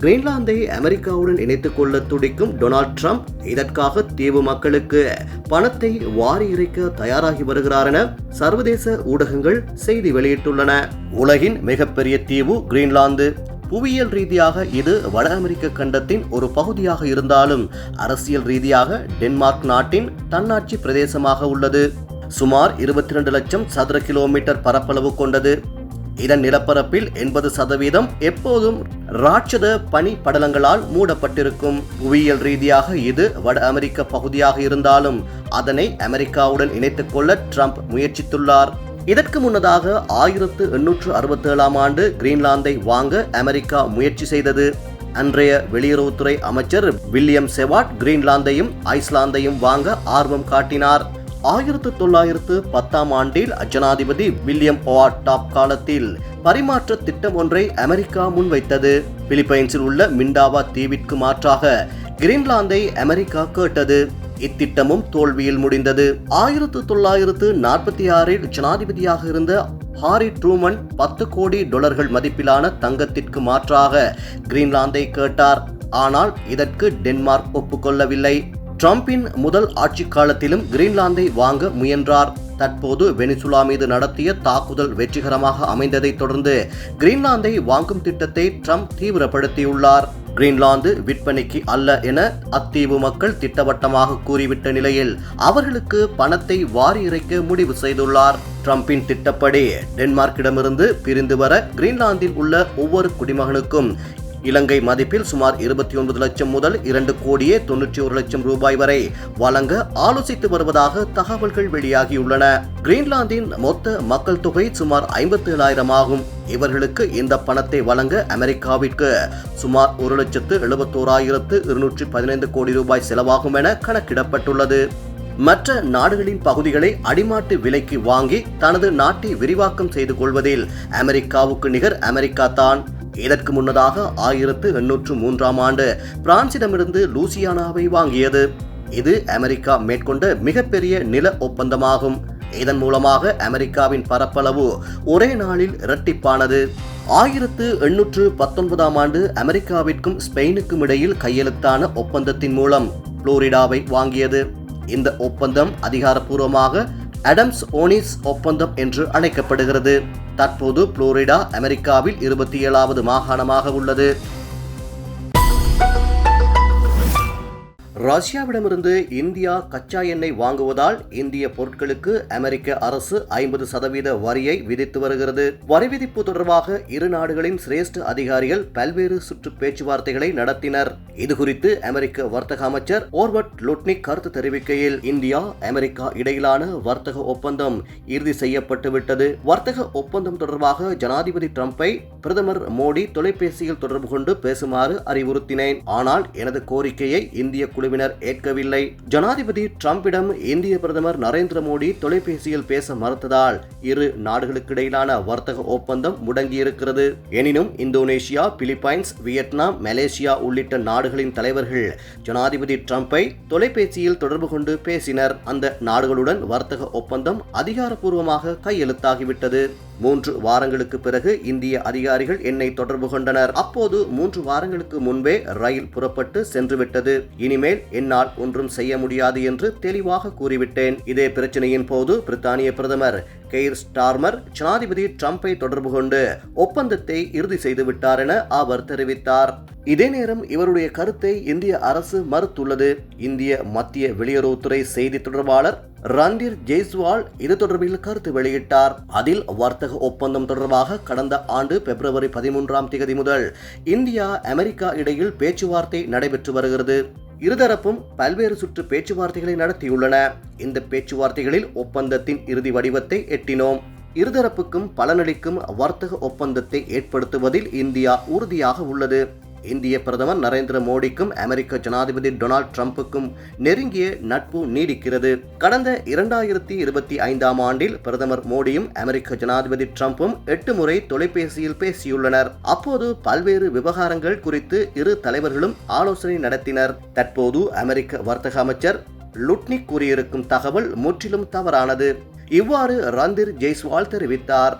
கிரீன்லாந்தை அமெரிக்காவுடன் இணைத்துக் கொள்ள துடிக்கும் டொனால்ட் ட்ரம்ப் இதற்காக தீவு மக்களுக்கு பணத்தை வாரி இறைக்க தயாராகி வருகிறார் என சர்வதேச ஊடகங்கள் செய்தி வெளியிட்டுள்ளன. உலகின் மிகப்பெரிய தீவு கிரீன்லாந்து. புவியியல் ரீதியாக இது வட அமெரிக்க கண்டத்தின் ஒரு பகுதியாக இருந்தாலும் அரசியல் ரீதியாக டென்மார்க் நாட்டின் தன்னாட்சி பிரதேசமாக உள்ளது. சுமார் 22 லட்சம் சதுர கிலோமீட்டர் பரப்பளவு கொண்டது. இதன் நிலப்பரப்பில் 80% எப்போதும் ராட்சத பனி படலங்களால் மூடப்பட்டிருக்கும். புவியியல் ரீதியாக இது வட அமெரிக்க பகுதியாக இருந்தாலும் அதனை அமெரிக்காவுடன் இணைத்துக் கொள்ள ட்ரம்ப் முயற்சித்துள்ளார். இதற்கு முன்னதாக 1867ஆம் ஆண்டு கிரீன்லாந்தை வாங்க அமெரிக்கா முயற்சி செய்தது. அன்றைய வெளியுறவுத்துறை அமைச்சர் வில்லியம் செவாட் கிரீன்லாந்தையும் ஐஸ்லாந்தையும் வாங்க ஆர்வம் காட்டினார். 1910ஆம் ஆண்டில் ஜனாதிபதி வில்லியம் ஓவார்ட் டாப் காலத்தில் பரிமாற்ற திட்டம் ஒன்றை அமெரிக்கா முன்வைத்தது. பிலிப்பைன்ஸில் உள்ள மிண்டாவா தீவிற்கு மாற்றாக கிரீன்லாந்தை அமெரிக்கா கேட்டது. இத்திட்டமும் தோல்வியில் முடிந்தது. 1946இல் ஜனாதிபதியாக இருந்த ஹாரி ட்ரூமன் $10 கோடி மதிப்பிலான தங்கத்திற்கு மாற்றாக கிரீன்லாந்தை கேட்டார். ஆனால் இதற்கு டென்மார்க் ஒப்புக்கொள்ளவில்லை. ட்ரம்பின் முதல் ஆட்சி காலத்திலும் கிரீன்லாந்தை வாங்க முயன்றார். தற்போது வெனிசுலா மீது நடத்திய தாக்குதல் வெற்றிகரமாக அமைந்ததை தொடர்ந்து கிரீன்லாந்தை வாங்கும் திட்டத்தை ட்ரம்ப் தீவிரப்படுத்தியுள்ளார். கிரீன்லாந்து விற்பனைக்கு அல்ல என அத்தீவு மக்கள் திட்டவட்டமாக கூறிவிட்ட நிலையில் அவர்களுக்கு பணத்தை வாரி இறைக்க முடிவு செய்துள்ளார். ட்ரம்பின் திட்டப்படி டென்மார்க்கிடமிருந்து பிரிந்து வர கிரீன்லாந்தில் உள்ள ஒவ்வொரு குடிமகனுக்கும் இலங்கை மதிப்பில் சுமார் 29 லட்சம் முதல் 2,91 லட்சம் ரூபாய் வரை வழங்க ஆலோசித்து வருவதாக தகவல்கள் வெளியாகியுள்ளன. கிரீன்லாந்தின் மொத்த மக்கள் தொகை சுமார் 57,000 ஆகும். இவர்களுக்கு இந்த பணத்தை வழங்க அமெரிக்காவிற்கு சுமார் 1,71,215 கோடி ரூபாய் செலவாகும் என கணக்கிடப்பட்டுள்ளது. மற்ற நாடுகளின் பகுதிகளை அடிமாட்டு விலைக்கு வாங்கி தனது நாட்டை விரிவாக்கம் செய்து கொள்வதில் அமெரிக்காவுக்கு நிகர் அமெரிக்கா தான். இதற்கு முன்னதாக 1803ஆம் ஆண்டு பிரான்சிடமிருந்து லூசியானாவை வாங்கியது. இது அமெரிக்கா மேற்கொண்ட மிகப்பெரிய நில ஒப்பந்தமாகும். இதன் மூலமாக அமெரிக்காவின் பரப்பளவு ஒரே நாளில் இரட்டிப்பானது. 1819ஆம் ஆண்டு அமெரிக்காவிற்கும் ஸ்பெயினுக்கும் இடையில் கையெழுத்தான ஒப்பந்தத்தின் மூலம் புளோரிடாவை வாங்கியது. இந்த ஒப்பந்தம் அதிகாரப்பூர்வமாக அடம்ஸ் ஓனிஸ் ஒப்பந்தம் என்று அழைக்கப்படுகிறது. தற்போது புளோரிடா அமெரிக்காவில் 27வது மாகாணமாக உள்ளது. ரஷ்யாவிடமிருந்து இந்தியா கச்சா எண்ணெய் வாங்குவதால் இந்திய பொருட்களுக்கு அமெரிக்க அரசு 50% வரியை விதித்து வருகிறது. வரி விதிப்பு தொடர்பாக இரு நாடுகளின் சிரேஷ்ட அதிகாரிகள் பல்வேறு சுற்று பேச்சுவார்த்தைகளை நடத்தினர். இதுகுறித்து அமெரிக்க வர்த்தக அமைச்சர் ஓர்வர்ட் லுட்னிக் கருத்து தெரிவிக்கையில், இந்தியா அமெரிக்கா இடையிலான வர்த்தக ஒப்பந்தம் இறுதி செய்யப்பட்டுவிட்டது. வர்த்தக ஒப்பந்தம் தொடர்பாக ஜனாதிபதி ட்ரம்பை பிரதமர் மோடி தொலைபேசியில் தொடர்பு கொண்டு பேசுமாறு அறிவுறுத்தினேன். ஆனால் எனது கோரிக்கையை இந்திய குழுவினர் ஏற்கவில்லை. ஜனாதிபதி ட்ரம்பிடம் இந்திய பிரதமர் நரேந்திர மோடி தொலைபேசியில் பேச மறுத்ததால் இரு நாடுகளுக்கிடையிலான வர்த்தக ஒப்பந்தம் முடங்கியிருக்கிறது. எனினும் இந்தோனேஷியா, பிலிப்பைன்ஸ், வியட்நாம், மலேசியா உள்ளிட்ட நாடுகளின் தலைவர்கள் ஜனாதிபதி ட்ரம்பை தொலைபேசியில் தொடர்பு கொண்டு பேசினர். அந்த நாடுகளுடன் வர்த்தக ஒப்பந்தம் அதிகாரப்பூர்வமாக கையெழுத்தாகிவிட்டது. 3 வாரங்களுக்கு பிறகு இந்திய அதிகாரிகள் என்னை தொடர்பு கொண்டனர். அப்போது 3 வாரங்களுக்கு முன்பே ரயில் புறப்பட்டு சென்றுவிட்டது. இனிமேல் என்னால் ஒன்றும் செய்ய முடியாது என்று தெளிவாக கூறிவிட்டேன். இதே பிரச்சனையின் போது பிரித்தானிய பிரதமர் கெய்ர் ஸ்டார்மர் ஜனாதிபதி ட்ரம்பை தொடர்பு கொண்டு ஒப்பந்தத்தை இறுதி செய்துவிட்டார் என அவர் தெரிவித்தார். இதே நேரம் இவருடைய கருத்தை இந்திய அரசு மறுத்துள்ளது. இந்திய மத்திய வெளியுறவுத்துறை செய்தி தொடர்பாளர் ரந்தீர் ஜெய்ஸ்வால் இது தொடர்பில் கருத்து வெளியிட்டார். அதில் வர்த்தக ஒப்பந்தம் தொடர்பாக கடந்த ஆண்டு பிப்ரவரி 13ஆம் தேதி முதல் இந்தியா அமெரிக்கா இடையில் பேச்சுவார்த்தை நடைபெற்று வருகிறது. இருதரப்பும் பல்வேறு சுற்று பேச்சுவார்த்தைகளை நடத்தியுள்ளன. இந்த பேச்சுவார்த்தைகளில் ஒப்பந்தத்தின் இறுதி வடிவத்தை எட்டினோம். இருதரப்புக்கும் பலனளிக்கும் வர்த்தக ஒப்பந்தத்தை ஏற்படுத்துவதில் இந்தியா உறுதியாக உள்ளது. இந்திய பிரதமர் நரேந்திர மோடிக்கும் அமெரிக்க ஜனாதிபதி டொனால்ட் ட்ரம்புக்கும் நெருங்கிய நட்பு நீடிக்கிறது. கடந்த 2025ஆம் ஆண்டில் பிரதமர் மோடியும் அமெரிக்க ஜனாதிபதி ட்ரம்பும் 8 முறை தொலைபேசியில் பேசியுள்ளனர். அப்போது பல்வேறு விவகாரங்கள் குறித்து இரு தலைவர்களும் ஆலோசனை நடத்தினர். தற்போது அமெரிக்க வர்த்தக அமைச்சர் லுட்னிக் கூறியிருக்கும் தகவல் முற்றிலும் தவறானது. இவ்வாறு ரந்தீர் ஜெய்ஸ்வால் தெரிவித்தார்.